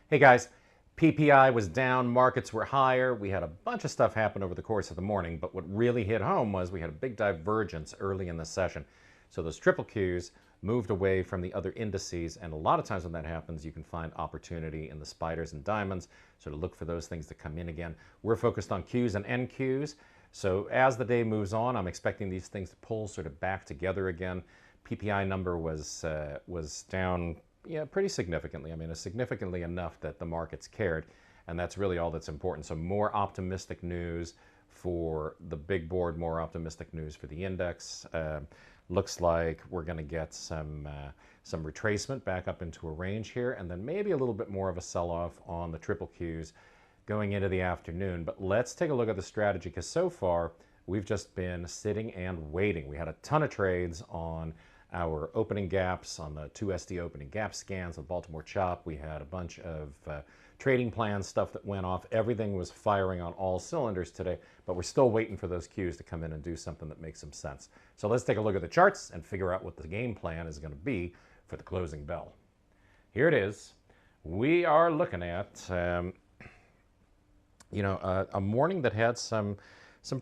Hey guys, PPI was down, markets were higher. We had a bunch of stuff happen over the course of the morning, but what really hit home was we had a big divergence early in the session. So those triple Qs moved away from the other indices, and a lot of times when that happens, you can find opportunity in the spiders and diamonds, so to look for those things to come in again. We're focused on Qs and NQs, so as the day moves on, I'm expecting these things to pull sort of back together again. PPI number was down, yeah, pretty significantly. I mean, significantly enough that the markets cared, and that's really all that's important. So more optimistic news for the big board, more optimistic news for the index. Looks like we're going to get some retracement back up into a range here, and then maybe a little bit more of a sell-off on the triple Qs going into the afternoon. But let's take a look at the strategy, because so far we've just been sitting and waiting. We had a ton of trades on our opening gaps, on the 2SD opening gap scans of Baltimore Chop. We had a bunch of trading plan stuff that went off. Everything was firing on all cylinders today, but we're still waiting for those Qs to come in and do something that makes some sense. So let's take a look at the charts and figure out what the game plan is going to be for the closing bell. Here it is. We are looking at a morning that had some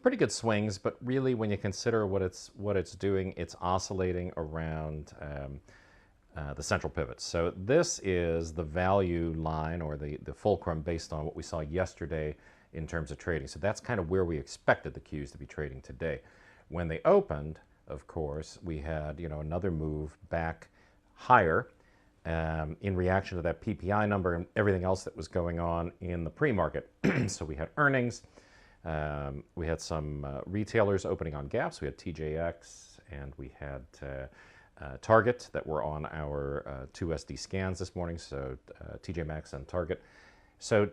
pretty good swings, but really when you consider what it's doing, it's oscillating around the central pivot. So this is the value line, or the fulcrum, based on what we saw yesterday in terms of trading. So that's kind of where we expected the Qs to be trading today. When they opened, of course, we had another move back higher in reaction to that PPI number and everything else that was going on in the pre-market. So we had earnings. We had some retailers opening on gaps. We had TJX and we had Target that were on our 2SD scans this morning, so TJ Maxx and Target. So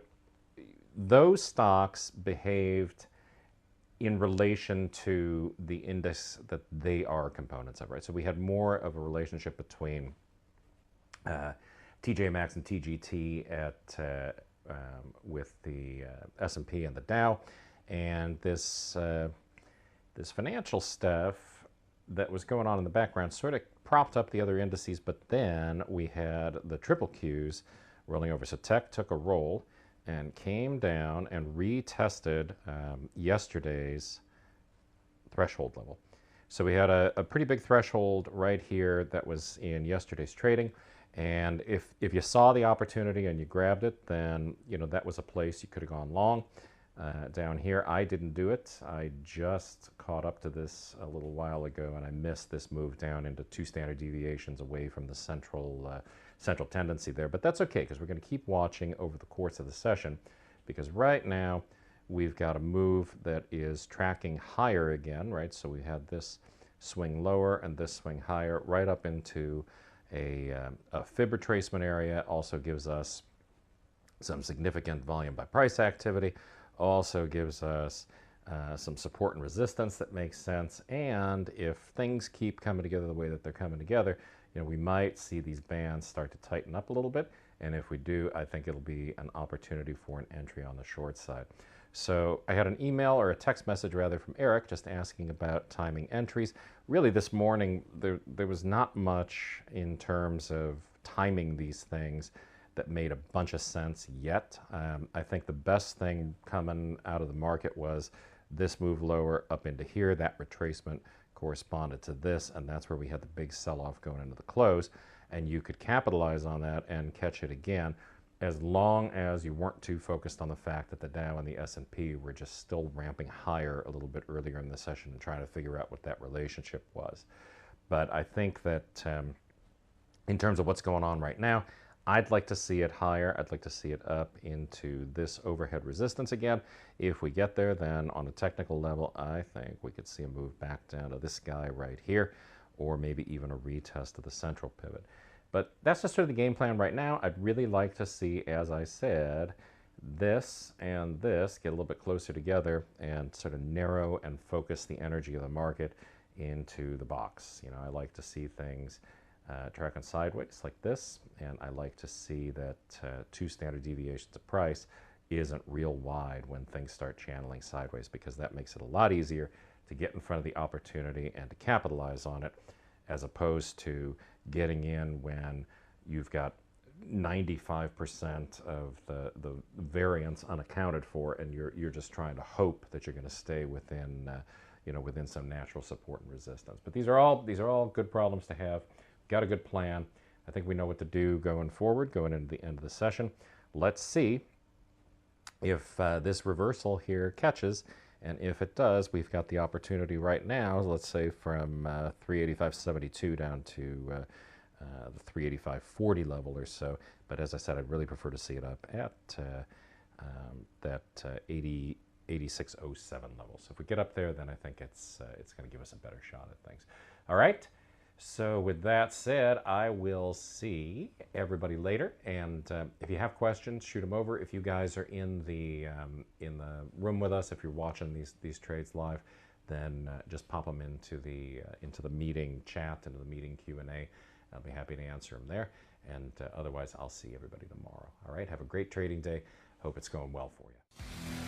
those stocks behaved in relation to the index that they are components of, right? So we had more of a relationship between TJ Maxx and TGT with the S&P and the Dow. And this financial stuff that was going on in the background sort of propped up the other indices, but then we had the triple Qs rolling over. So tech took a roll and came down and retested yesterday's threshold level. So we had a pretty big threshold right here that was in yesterday's trading. And if you saw the opportunity and you grabbed it, then that was a place you could have gone long. Down here, I didn't do it. I just caught up to this a little while ago, and I missed this move down into 2 standard deviations away from the central tendency there. But that's okay, because we're going to keep watching over the course of the session, because right now we've got a move that is tracking higher again, right? So we had this swing lower and this swing higher right up into a fib retracement area. Also gives us some significant volume by price activity. Also gives us some support and resistance that makes sense. And if things keep coming together the way that they're coming together, we might see these bands start to tighten up a little bit. And if we do, I think it'll be an opportunity for an entry on the short side. So I had an email, or a text message rather, from Eric just asking about timing entries. Really this morning, there was not much in terms of timing these things that made a bunch of sense yet. I think the best thing coming out of the market was this move lower up into here. That retracement corresponded to this, and that's where we had the big sell-off going into the close. And you could capitalize on that and catch it again, as long as you weren't too focused on the fact that the Dow and the S&P were just still ramping higher a little bit earlier in the session and trying to figure out what that relationship was. But I think that in terms of what's going on right now, I'd like to see it higher. I'd like to see it up into this overhead resistance again. If we get there, then on a technical level, I think we could see a move back down to this guy right here, or maybe even a retest of the central pivot. But that's just sort of the game plan right now. I'd really like to see, as I said, this and this get a little bit closer together and sort of narrow and focus the energy of the market into the box. I like to see things tracking sideways like this, and I like to see that 2 standard deviations of price isn't real wide when things start channeling sideways, because that makes it a lot easier to get in front of the opportunity and to capitalize on it, as opposed to getting in when you've got 95% of the variance unaccounted for, and you're just trying to hope that you're going to stay within within some natural support and resistance. But these are all good problems to have. Got a good plan. I think we know what to do going forward, going into the end of the session. Let's see if this reversal here catches, and if it does, we've got the opportunity right now, let's say from 385.72 down to the 385.40 level or so. But as I said, I'd really prefer to see it up at that 86.07 level. So if we get up there, then I think it's going to give us a better shot at things. All right. So with that said, I will see everybody later. And if you have questions, shoot them over. If you guys are in the room with us, if you're watching these trades live, then just pop them into the meeting chat, into the meeting Q&A. I'll be happy to answer them there. And otherwise, I'll see everybody tomorrow. All right. Have a great trading day. Hope it's going well for you.